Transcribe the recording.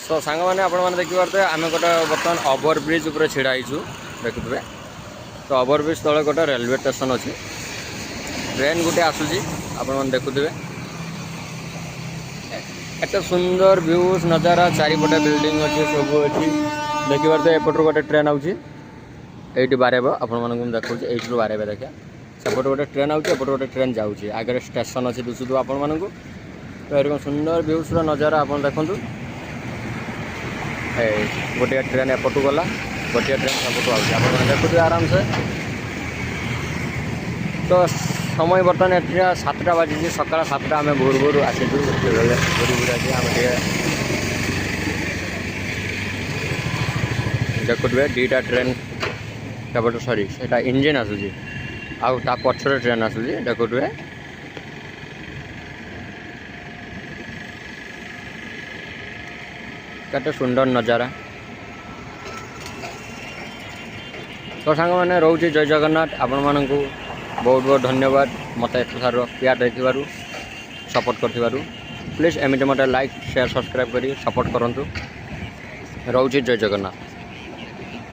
सो सांग मैंने आपने देखिए आम गोटे बर्तमान ओवर ब्रिज उपर छिड़ा होइछु देखुए। तो ओवर ब्रिज तले गोटे रेलवे स्टेशन अच्छी ट्रेन गोटे आसूसी आपने देखुए। एत सुंदर व्यूज नजारा चारिपटे बिल्डिंग अच्छी सब अच्छी देखिए। तो एपटर गोटे ट्रेन आउची ये बारेब आपण देखा ये बारेबे देखा सेपटे गोटे ट्रेन आउट एपटे गोटे ट्रेन जाऊँगी आगे स्टेशन अच्छी दिशु आपण मानक। तो ये सुंदर व्यूज नजारा आप देखु। गोटे ट्रेन एपटू गला गोटे ट्रेन सेपटू आउट देखुए आराम से। तो समय बर्तमान एटा 7टा बाजी सका 7टा आम भोर भोर आसी भोर भोर आसी आम देखुए 2टा ट्रेन सेपटू सरी से इंजिन आसूसी आउ ता पछरे ट्रेन आसूसी देखुए। केते सुंदर नजारा। तो सांग मैंने रोचे जय जगन्नाथ आपण मानक बहुत बहुत धन्यवाद मत एत सार प्यार देखिबारु सपोर्ट करथिबारु। प्लीज एमिटे मते लाइक शेयर सब्सक्राइब करी सपोर्ट करंतु। रोचे जय जगन्नाथ।